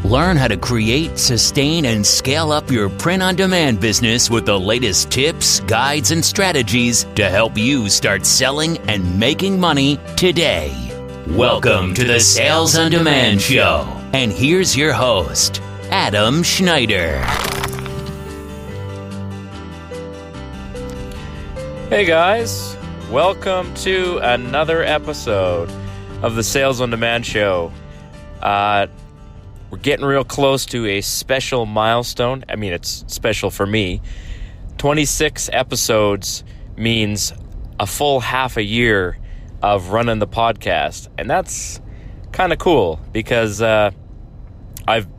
Learn how to create, sustain, and scale up your print-on-demand business with the latest tips, guides, and strategies to help you start selling and making money today. Welcome to the Sales on Demand Show. And here's your host, Adam Schneider. Hey guys, welcome to another episode of the Sales on Demand Show. We're getting real close to a special milestone. I mean, it's special for me. 26 episodes means a full half a year of running the podcast. And that's kind of cool because I've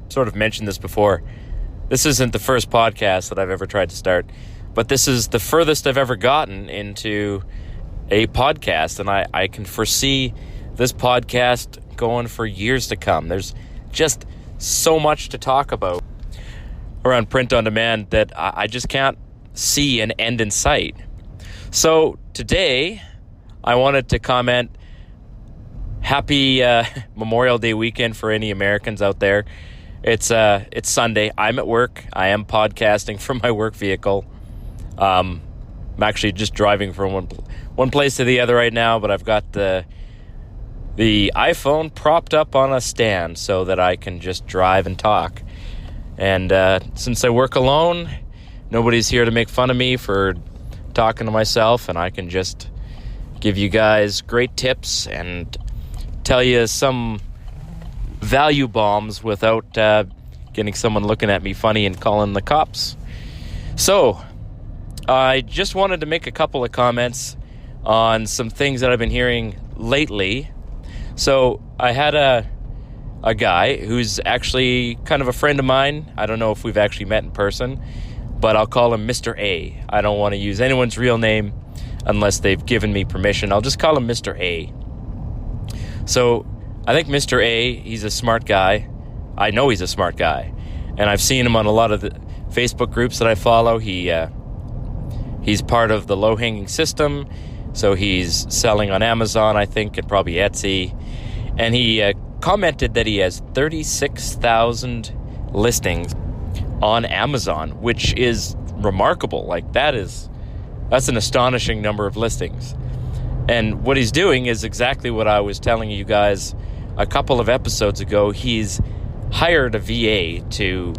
sort of mentioned this before. This isn't the first podcast that I've ever tried to start, but this is the furthest I've ever gotten into a podcast. And I can foresee this podcast going for years to come. There's just so much to talk about around print on demand that I just can't see an end in sight. So today I wanted to comment, happy Memorial Day weekend for any Americans out there. It's Sunday. I'm at work. I am podcasting from my work vehicle. I'm actually just driving from one place to the other right now, but I've got the iPhone propped up on a stand so that I can just drive and talk. And since I work alone, nobody's here to make fun of me for talking to myself, and I can just give you guys great tips and tell you some value bombs without getting someone looking at me funny and calling the cops. So I just wanted to make a couple of comments on some things that I've been hearing lately. So I had a guy who's actually kind of a friend of mine. I don't know if we've actually met in person, but I'll call him Mr. A. I don't want to use anyone's real name unless they've given me permission. I'll just call him Mr. A. So I think Mr. A, he's a smart guy. I know he's a smart guy. And I've seen him on a lot of the Facebook groups that I follow. He's part of the low-hanging system. So he's selling on Amazon, I think, and probably Etsy. And he commented that he has 36,000 listings on Amazon, which is remarkable. Like, that's an astonishing number of listings. And what he's doing is exactly what I was telling you guys a couple of episodes ago. He's hired a VA to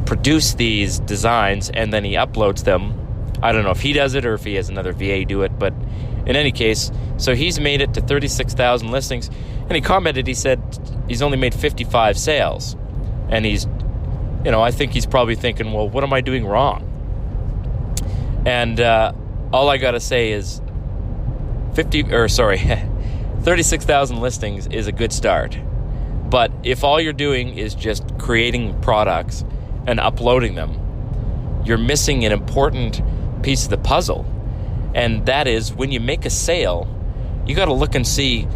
produce these designs, and then he uploads them. I don't know if he does it or if he has another VA do it, but in any case, so he's made it to 36,000 listings, and he commented, he said he's only made 55 sales. And I think he's probably thinking, well, what am I doing wrong? And all I got to say is 36,000 listings is a good start. But if all you're doing is just creating products and uploading them, you're missing an important piece of the puzzle. And that is, when you make a sale, you got to look and see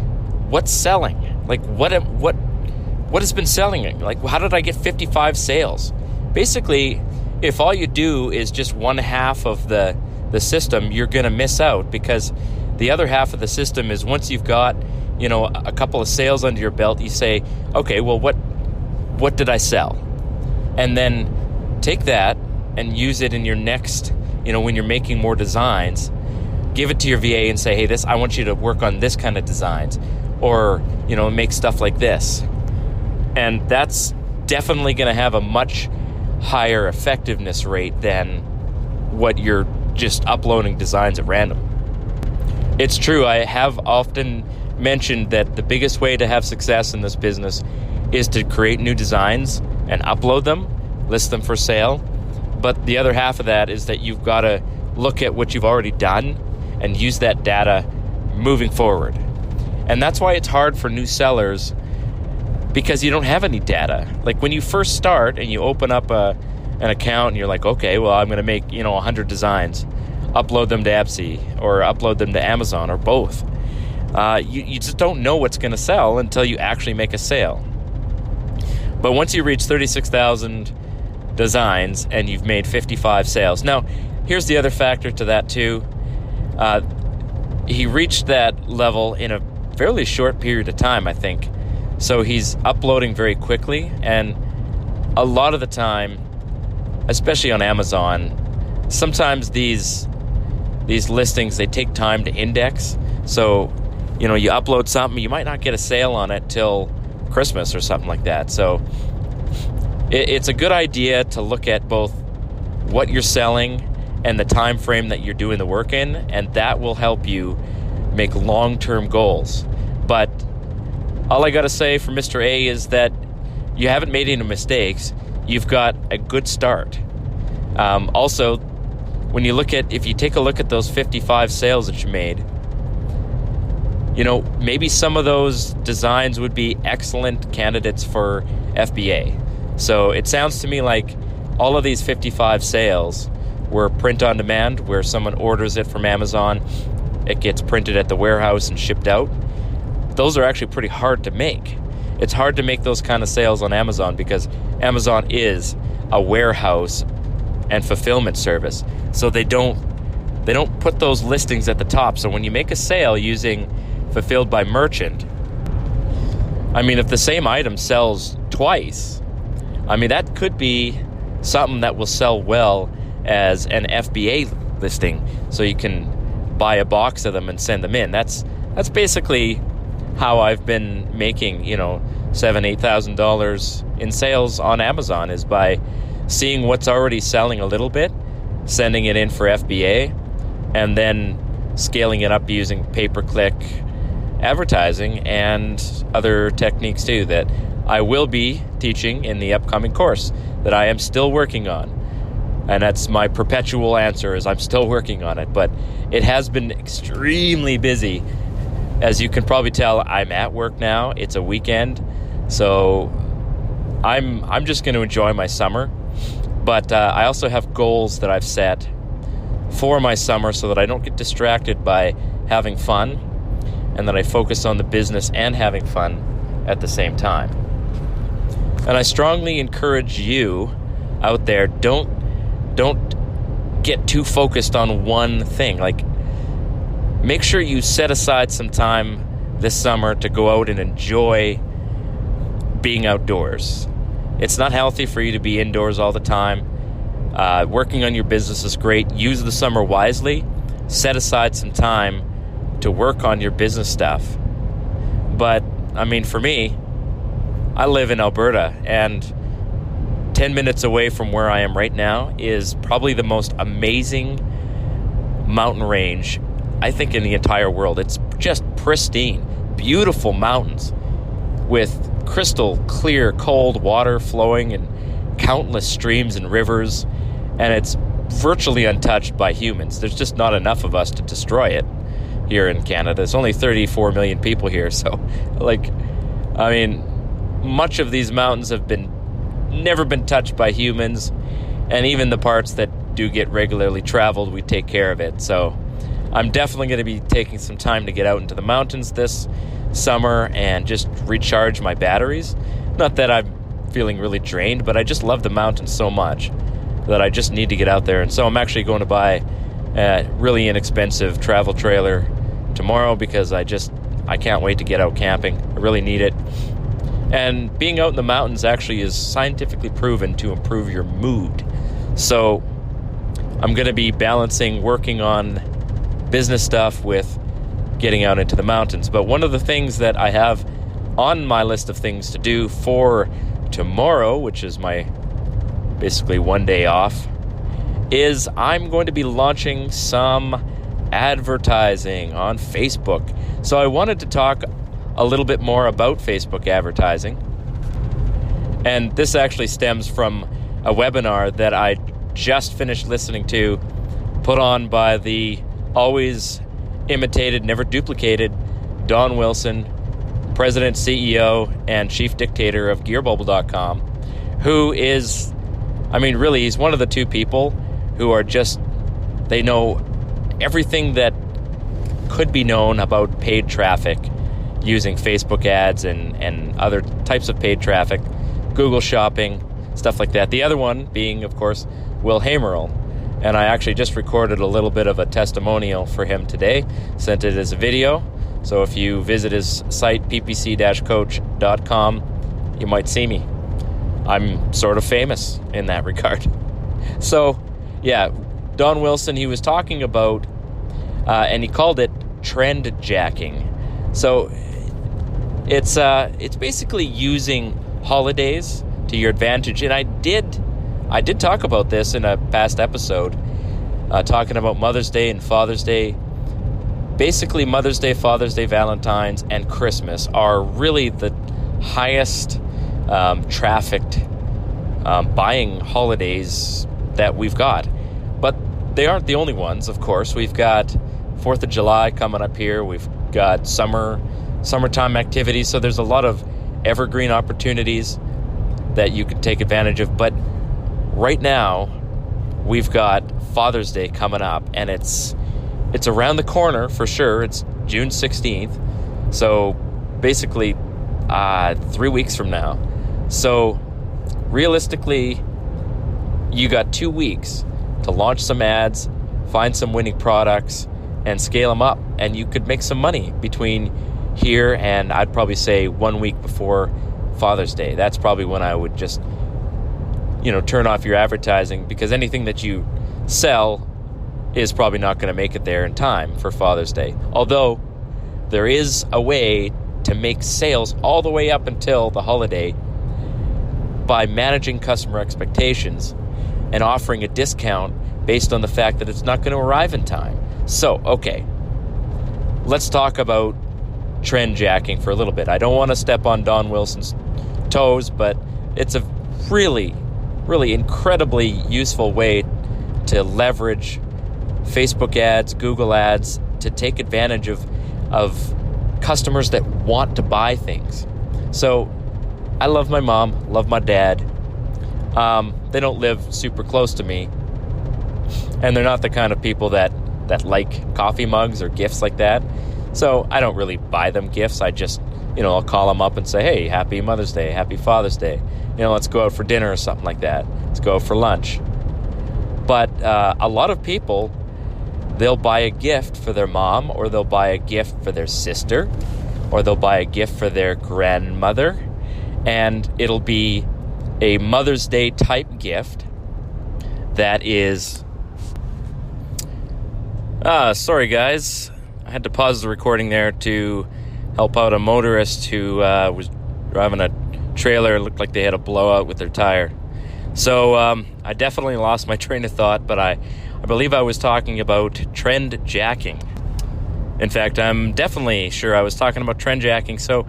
what's selling. Like, what has been selling? Like, how did I get 55 sales? Basically, if all you do is just one half of the system, you're going to miss out, because the other half of the system is, once you've got, a couple of sales under your belt, you say, okay, well, what did I sell? And then take that and use it in your next, when you're making more designs. Give it to your VA and say, hey, I want you to work on this kind of designs, or, make stuff like this. And that's definitely going to have a much higher effectiveness rate than what you're just uploading designs at random. It's true, I have often mentioned that the biggest way to have success in this business is to create new designs and upload them, list them for sale. But the other half of that is that you've got to look at what you've already done and use that data moving forward. And that's why it's hard for new sellers, because you don't have any data. Like, when you first start and you open up an account and you're like, okay, well, I'm going to make 100 designs, upload them to Etsy or upload them to Amazon or both. You just don't know what's going to sell until you actually make a sale. But once you reach 36,000 designs and you've made 55 sales. Now, here's the other factor to that too. He reached that level in a fairly short period of time, I think. So he's uploading very quickly, and a lot of the time, especially on Amazon, sometimes these listings, they take time to index. So, you upload something, you might not get a sale on it till Christmas or something like that. So it's a good idea to look at both what you're selling and the time frame that you're doing the work in, and that will help you make long-term goals. But all I got to say for Mr. A is that you haven't made any mistakes. You've got a good start. Also, if you take a look at those 55 sales that you made, maybe some of those designs would be excellent candidates for FBA. So it sounds to me like all of these 55 sales were print on demand, where someone orders it from Amazon, it gets printed at the warehouse and shipped out. Those are actually pretty hard to make. It's hard to make those kind of sales on Amazon because Amazon is a warehouse and fulfillment service. So they don't put those listings at the top. So when you make a sale using fulfilled by merchant, if the same item sells twice, that could be something that will sell well as an FBA listing. So you can buy a box of them and send them in. That's basically how I've been making, $7,000-$8,000 in sales on Amazon, is by seeing what's already selling a little bit, sending it in for FBA, and then scaling it up using pay-per-click advertising and other techniques too that I will be teaching in the upcoming course that I am still working on. And that's my perpetual answer, is I'm still working on it. But it has been extremely busy. As you can probably tell, I'm at work now. It's a weekend. So I'm just going to enjoy my summer. But I also have goals that I've set for my summer so that I don't get distracted by having fun, and that I focus on the business and having fun at the same time. And I strongly encourage you out there, don't get too focused on one thing. Like, make sure you set aside some time this summer to go out and enjoy being outdoors. It's not healthy for you to be indoors all the time. Working on your business is great. Use the summer wisely. Set aside some time to work on your business stuff. But, for me, I live in Alberta, and 10 minutes away from where I am right now is probably the most amazing mountain range, I think, in the entire world. It's just pristine, beautiful mountains with crystal clear, cold water flowing and countless streams and rivers, and it's virtually untouched by humans. There's just not enough of us to destroy it here in Canada. There's only 34 million people here, so much of these mountains have never been touched by humans, and even the parts that do get regularly traveled, we take care of it. So I'm definitely going to be taking some time to get out into the mountains this summer and just recharge my batteries. Not that I'm feeling really drained, but I just love the mountains so much that I just need to get out there. And so I'm actually going to buy a really inexpensive travel trailer tomorrow because I can't wait to get out camping. I really need it. And being out in the mountains actually is scientifically proven to improve your mood. So I'm going to be balancing working on business stuff with getting out into the mountains. But one of the things that I have on my list of things to do for tomorrow, which is my basically one day off, is I'm going to be launching some advertising on Facebook. So I wanted to talk a little bit more about Facebook advertising. And this actually stems from a webinar that I just finished listening to, put on by the always imitated, never duplicated Don Wilson, President, CEO, and Chief Dictator of GearBubble.com, who is, really, he's one of the two people who are they know everything that could be known about paid traffic using Facebook ads and other types of paid traffic, Google shopping, stuff like that. The other one being, of course, Will Hamerl. And I actually just recorded a little bit of a testimonial for him today, sent it as a video. So if you visit his site, ppc-coach.com, you might see me. I'm sort of famous in that regard. So, yeah, Don Wilson, he was talking about, and he called it trend jacking. So it's basically using holidays to your advantage. And I did talk about this in a past episode, talking about Mother's Day and Father's Day. Basically, Mother's Day, Father's Day, Valentine's, and Christmas are really the highest trafficked buying holidays that we've got. But they aren't the only ones, of course. We've got 4th of July coming up here. We've got summertime activities. So there's a lot of evergreen opportunities that you can take advantage of. But right now, we've got Father's Day coming up, and it's around the corner for sure. It's June 16th. So basically 3 weeks from now. So realistically, you got 2 weeks to launch some ads, find some winning products, and scale them up. And you could make some money between here and I'd probably say 1 week before Father's Day. That's probably when I would just, turn off your advertising, because anything that you sell is probably not going to make it there in time for Father's Day. Although there is a way to make sales all the way up until the holiday by managing customer expectations and offering a discount based on the fact that it's not going to arrive in time. So, okay, let's talk about trend jacking for a little bit. I don't want to step on Don Wilson's toes, but it's a really, really incredibly useful way to leverage Facebook ads, Google ads, to take advantage of customers that want to buy things. So I love my mom, love my dad. They don't live super close to me, and they're not the kind of people that like coffee mugs or gifts like that. So I don't really buy them gifts. I just, I'll call them up and say, hey, happy Mother's Day, happy Father's Day. Let's go out for dinner or something like that. Let's go out for lunch. But a lot of people, they'll buy a gift for their mom, or they'll buy a gift for their sister, or they'll buy a gift for their grandmother, and it'll be a Mother's Day type gift that is... sorry guys, I had to pause the recording there to help out a motorist who was driving a trailer. It looked like they had a blowout with their tire. So I definitely lost my train of thought, but I believe I was talking about trend jacking. In fact, I'm definitely sure I was talking about trend jacking. So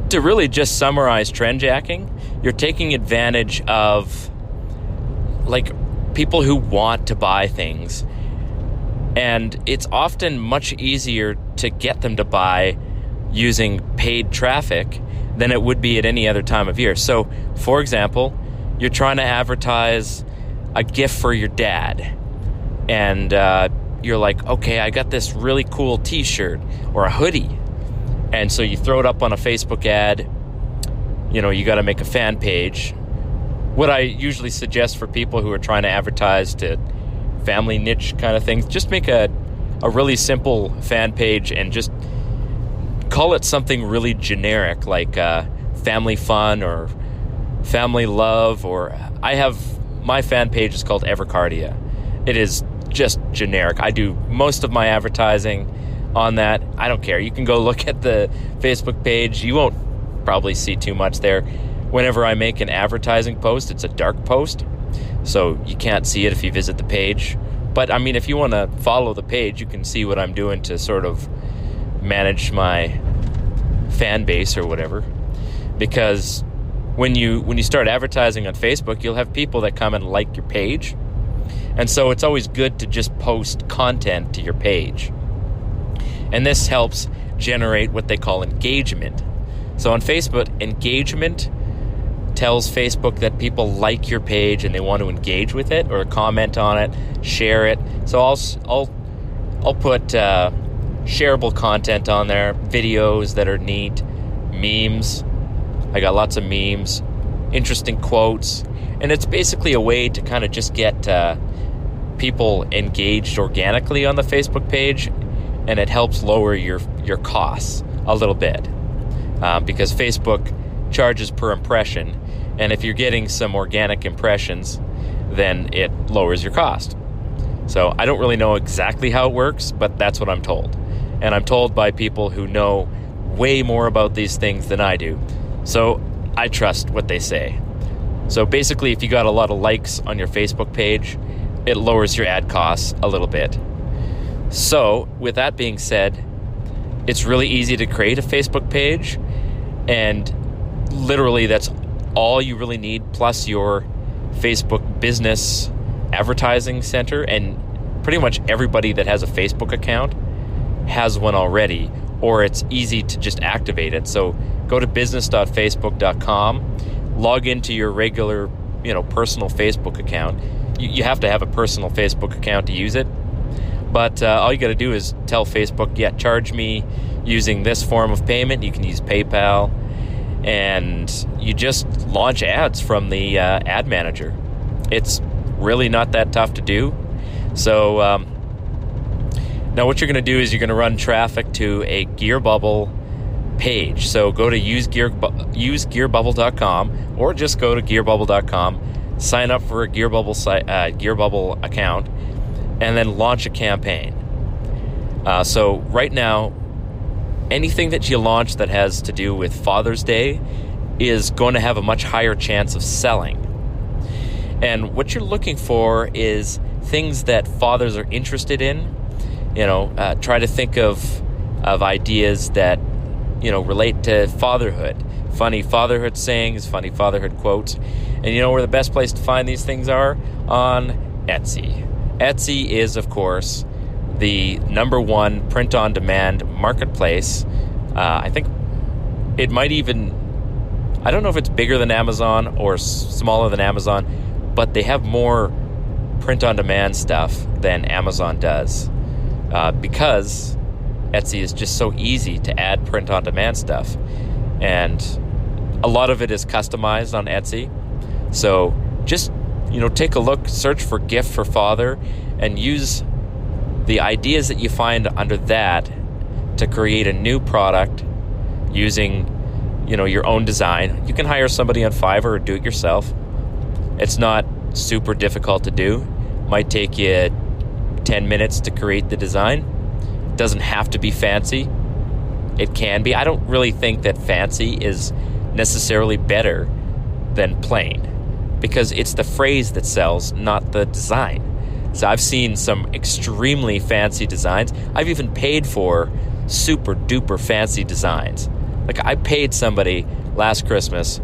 to really just summarize trend jacking, you're taking advantage of people who want to buy things. And it's often much easier to get them to buy using paid traffic than it would be at any other time of year. So, for example, you're trying to advertise a gift for your dad. And you're like, okay, I got this really cool t-shirt or a hoodie. And so you throw it up on a Facebook ad. You got to make a fan page. What I usually suggest for people who are trying to advertise to family niche kind of things, just make a really simple fan page and just call it something really generic, like family fun or family love, or my fan page is called Evercardia. It is just generic. I do most of my advertising on that. I don't care. You can go look at the Facebook page. You won't probably see too much there. Whenever I make an advertising post, it's a dark post, so you can't see it if you visit the page. But I mean, if you want to follow the page, you can see what I'm doing to sort of manage my fan base or whatever. Because when you start advertising on Facebook, you'll have people that come and like your page. And so it's always good to just post content to your page. And this helps generate what they call engagement. So on Facebook, engagement tells Facebook that people like your page and they want to engage with it or comment on it, share it. So I'll put shareable content on there, videos that are neat, memes. I got lots of memes, interesting quotes, and it's basically a way to kind of just get people engaged organically on the Facebook page, and it helps lower your costs a little bit because Facebook charges per impression, and if you're getting some organic impressions, then it lowers your cost. So I don't really know exactly how it works, but that's what I'm told. And I'm told by people who know way more about these things than I do. So I trust what they say. So basically, if you got a lot of likes on your Facebook page, it lowers your ad costs a little bit. So with that being said, it's really easy to create a Facebook page, and literally that's all you really need, plus your Facebook business advertising center, and pretty much everybody that has a Facebook account has one already, or it's easy to just activate it. So go to business.facebook.com, log into your regular, personal Facebook account. You have to have a personal Facebook account to use it, but all you got to do is tell Facebook, charge me using this form of payment. You can use PayPal, and you just launch ads from the ad manager. It's really not that tough to do. So now what you're going to do is you're going to run traffic to a Gear Bubble page. So go to usegearbubble.com, or just go to gearbubble.com, sign up for a Gear Bubble account, and then launch a campaign. So right now, anything that you launch that has to do with Father's Day is going to have a much higher chance of selling. And what you're looking for is things that fathers are interested in. Try to think of ideas that, relate to fatherhood. Funny fatherhood sayings, funny fatherhood quotes. And you know where the best place to find these things are? On Etsy. Etsy is, of course, the #1 print-on-demand marketplace. I think it might even, I don't know if it's bigger than Amazon or smaller than Amazon, but they have more print-on-demand stuff than Amazon does, because Etsy is just so easy to add print-on-demand stuff. And a lot of it is customized on Etsy. So just, take a look, search for gift for father, and use the ideas that you find under that to create a new product using, your own design. You can hire somebody on Fiverr or do it yourself. It's not super difficult to do. Might take you 10 minutes to create the design. It doesn't have to be fancy. It can be. I don't really think that fancy is necessarily better than plain, because it's the phrase that sells, not the design. So I've seen some extremely fancy designs. I've even paid for super duper fancy designs. Like, I paid somebody last Christmas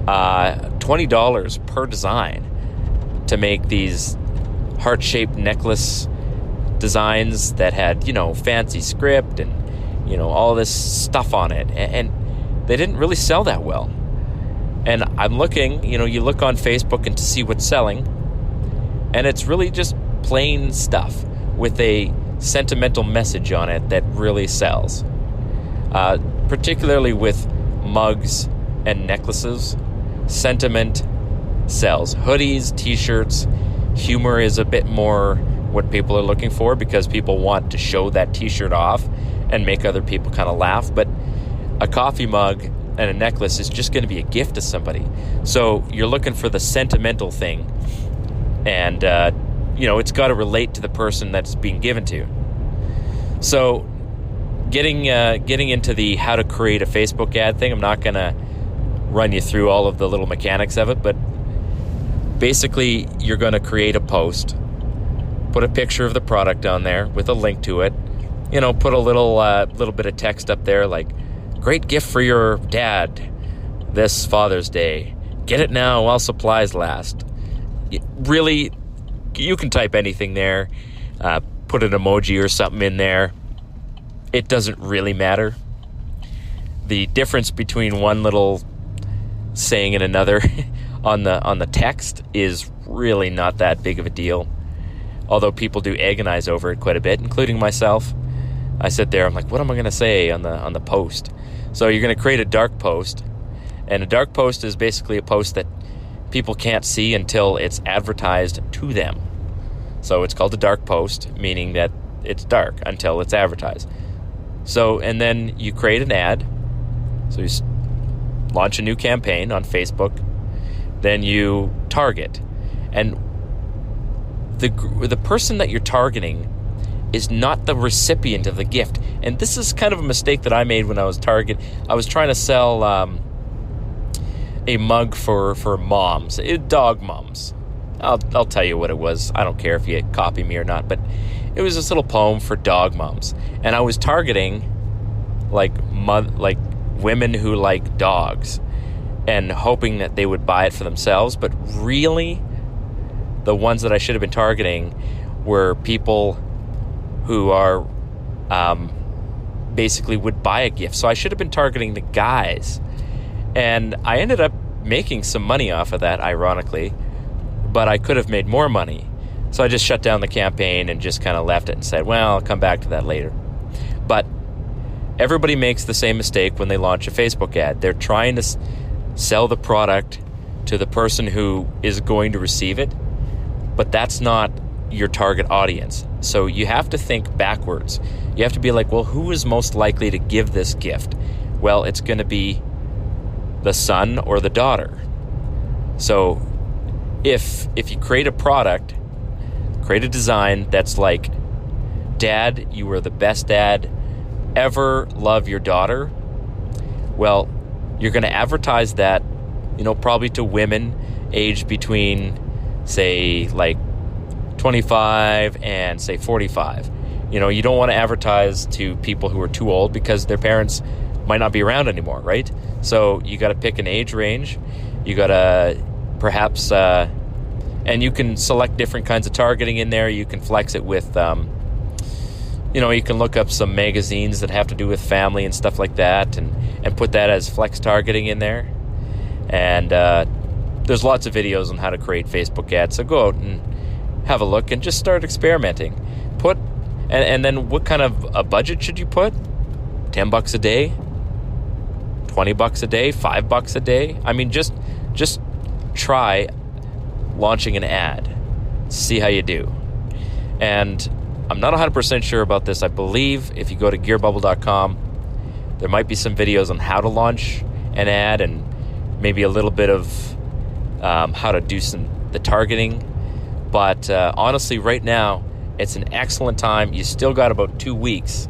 $20 per design to make these heart-shaped necklace designs that had, fancy script and, all this stuff on it. And they didn't really sell that well. And I'm looking, you look on Facebook and to see what's selling, and it's really just plain stuff with a sentimental message on it that really sells. Particularly with mugs and necklaces, sentiment sells. Hoodies, t-shirts, humor is a bit more what people are looking for, because people want to show that t-shirt off and make other people kind of laugh. But a coffee mug and a necklace is just going to be a gift to somebody. So you're looking for the sentimental thing, and it's got to relate to the person that's being given to. So getting into the how to create a Facebook ad thing, I'm not going to run you through all of the little mechanics of it, but basically you're going to create a post, put a picture of the product on there with a link to it, put a little bit of text up there like, great gift for your dad this Father's Day. Get it now while supplies last. Really, you can type anything there. Put an emoji or something in there. It doesn't really matter. The difference between one little saying and another on the text is really not that big of a deal. Although people do agonize over it quite a bit, including myself. I sit there, I'm like, what am I going to say on the post? So you're going to create a dark post, and a dark post is basically a post that people can't see until it's advertised to them. So it's called a dark post, meaning that it's dark until it's advertised. So, and then you create an ad. So you launch a new campaign on Facebook, then you target. And the person that you're targeting is not the recipient of the gift. And this is kind of a mistake that I made when I was I was trying to sell a mug for moms, dog moms. I'll tell you what it was. I don't care if you copy me or not, but it was this little poem for dog moms. And I was targeting like women who like dogs and hoping that they would buy it for themselves. But really, the ones that I should have been targeting were people who are basically would buy a gift. So I should have been targeting the guys. And I ended up making some money off of that, ironically, but I could have made more money. So I just shut down the campaign and just kind of left it and said, well, I'll come back to that later. But everybody makes the same mistake when they launch a Facebook ad. They're trying to sell the product to the person who is going to receive it, but that's not your target audience. So you have to think backwards. You have to be like, well, who is most likely to give this gift? Well, it's going to be the son or the daughter. So if you create a product, create a design that's like, Dad, you were the best dad ever, love your daughter. Well, you're going to advertise that, probably to women aged between, say, like 25 and say 45. You don't want to advertise to people who are too old because their parents might not be around anymore, right? So you got to pick an age range. You got to perhaps, and you can select different kinds of targeting in there. You can flex it with, you can look up some magazines that have to do with family and stuff like that and put that as flex targeting in there. And there's lots of videos on how to create Facebook ads. So go out and have a look and just start experimenting. And then what kind of a budget should you put? $10 a day? $20 a day? $5 a day? I mean, just try launching an ad. See how you do. And I'm not 100% sure about this. I believe if you go to gearbubble.com, there might be some videos on how to launch an ad and maybe a little bit of how to do the targeting. But honestly, right now, it's an excellent time. You still got about 2 weeks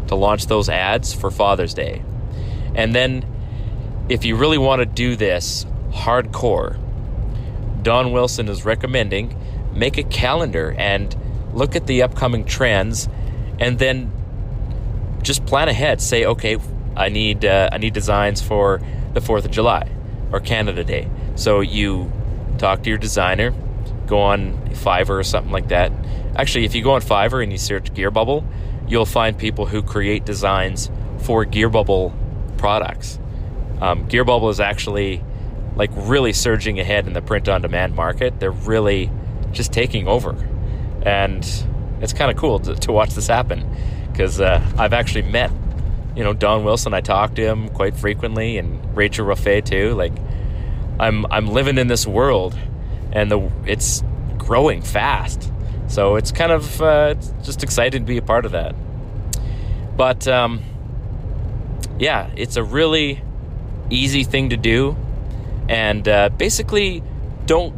to launch those ads for Father's Day. And then if you really want to do this hardcore, Don Wilson is recommending make a calendar and look at the upcoming trends and then just plan ahead. Say, okay, I need designs for the 4th of July or Canada Day. So you talk to your designer, go on Fiverr or something like that. Actually, if you go on Fiverr and you search Gearbubble, you'll find people who create designs for Gearbubble products. Gearbubble is actually like really surging ahead in the print-on-demand market. They're really just taking over. And it's kind of cool to watch this happen because I've actually met, Don Wilson. I talk to him quite frequently, and Rachel Raffet too. Like, I'm living in this world, and it's growing fast. So it's kind of it's just exciting to be a part of that. But yeah, it's a really easy thing to do, and basically don't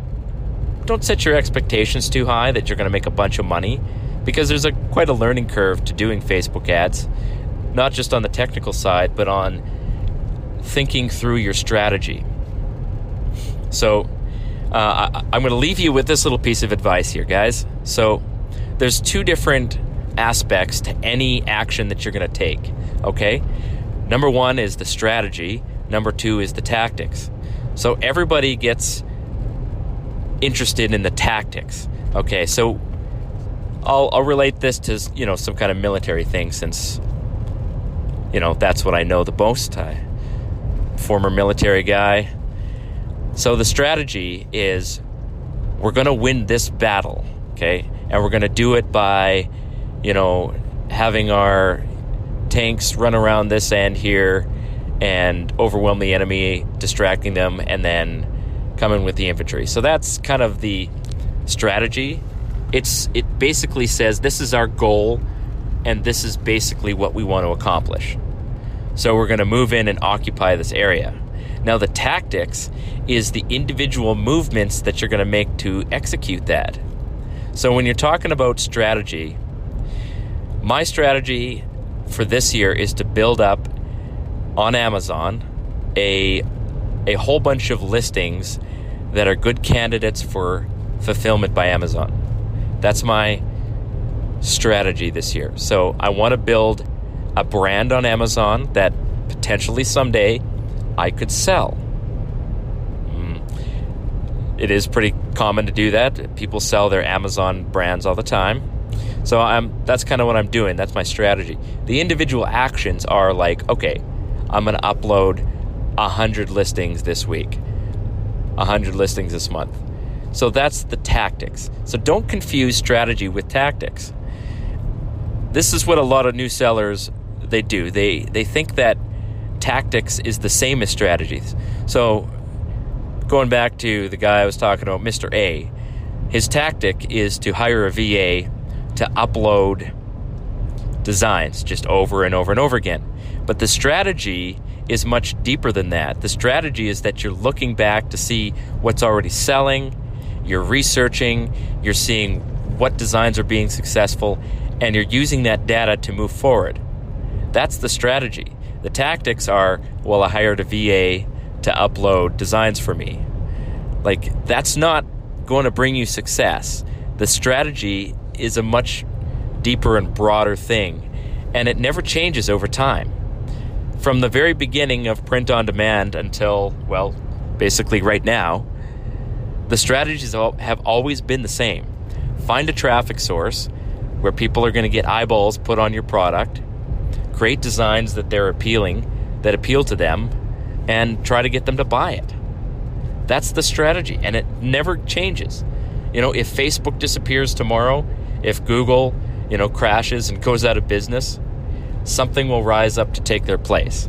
set your expectations too high that you're going to make a bunch of money, because there's quite a learning curve to doing Facebook ads, not just on the technical side, but on thinking through your strategy. So I'm going to leave you with this little piece of advice here, guys. So there's 2 different aspects to any action that you're going to take, okay? Number 1 is the strategy. Number 2 is the tactics. So everybody gets interested in the tactics. Okay, so I'll relate this to some kind of military thing, since that's what I know the most. Former military guy. So the strategy is we're going to win this battle, okay? And we're going to do it by having our tanks run around this end here and overwhelm the enemy, distracting them, and then come in with the infantry. So that's kind of the strategy. It basically says this is our goal, and this is basically what we want to accomplish. So we're going to move in and occupy this area. Now, the tactics is the individual movements that you're going to make to execute that. So when you're talking about strategy, my strategy for this year is to build up on Amazon a whole bunch of listings that are good candidates for fulfillment by Amazon. That's my strategy this year. So I want to build a brand on Amazon that potentially someday I could sell. It is pretty common to do that. People sell their Amazon brands all the time. So that's kind of what I'm doing. That's my strategy. The individual actions are like, okay, I'm going to upload 100 listings this week, 100 listings this month. So that's the tactics. So don't confuse strategy with tactics. This is what a lot of new sellers, they do. They think that tactics is the same as strategies. So going back to the guy I was talking about, Mr. A, his tactic is to hire a VA to upload designs just over and over and over again. But the strategy is much deeper than that. The strategy is that you're looking back to see what's already selling, you're researching, you're seeing what designs are being successful, and you're using that data to move forward. That's the strategy. The tactics are, well, I hired a VA to upload designs for me. Like, that's not going to bring you success. The strategy is a much deeper and broader thing, and it never changes over time. From the very beginning of print on demand until, well, basically right now, the strategies have always been the same. Find a traffic source where people are going to get eyeballs put on your product, create designs that that appeal to them, and try to get them to buy it. That's the strategy, and it never changes. If Facebook disappears tomorrow, if Google, crashes and goes out of business, something will rise up to take their place.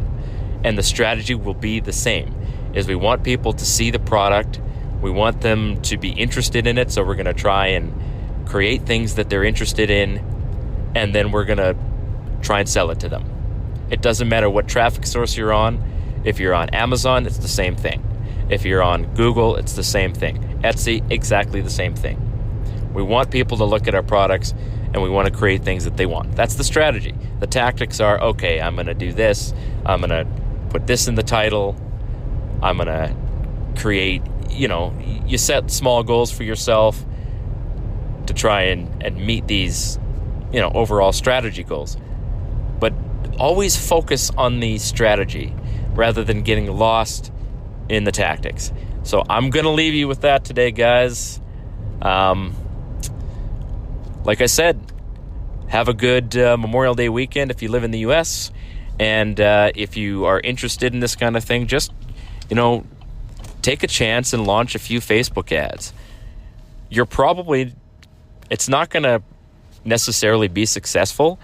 And the strategy will be the same. Is we want people to see the product, we want them to be interested in it, so we're going to try and create things that they're interested in, and then we're going to try and sell it to them. It doesn't matter what traffic source you're on. If you're on Amazon, it's the same thing. If you're on Google, it's the same thing. Etsy, exactly the same thing. We want people to look at our products, and we want to create things that they want. That's the strategy. The tactics are, okay, I'm going to do this. I'm going to put this in the title. I'm going to create, you set small goals for yourself to try and meet these, overall strategy goals. But always focus on the strategy rather than getting lost in the tactics. So I'm going to leave you with that today, guys. Like I said, have a good Memorial Day weekend if you live in the U.S. And if you are interested in this kind of thing, just, take a chance and launch a few Facebook ads. It's not going to necessarily be successful,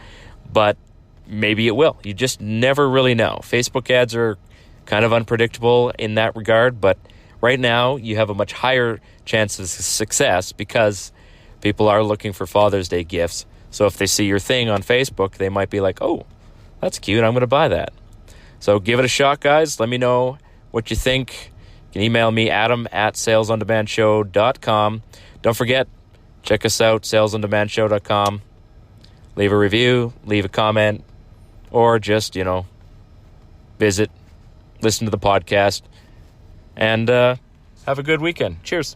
but maybe it will. You just never really know. Facebook ads are kind of unpredictable in that regard, but right now you have a much higher chance of success because people are looking for Father's Day gifts. So if they see your thing on Facebook, they might be like, oh, that's cute, I'm going to buy that. So give it a shot, guys. Let me know what you think. You can email me, adam@salesondemandshow.com. Don't forget, check us out, salesondemandshow.com. Leave a review, leave a comment, or just, visit, listen to the podcast, and have a good weekend. Cheers.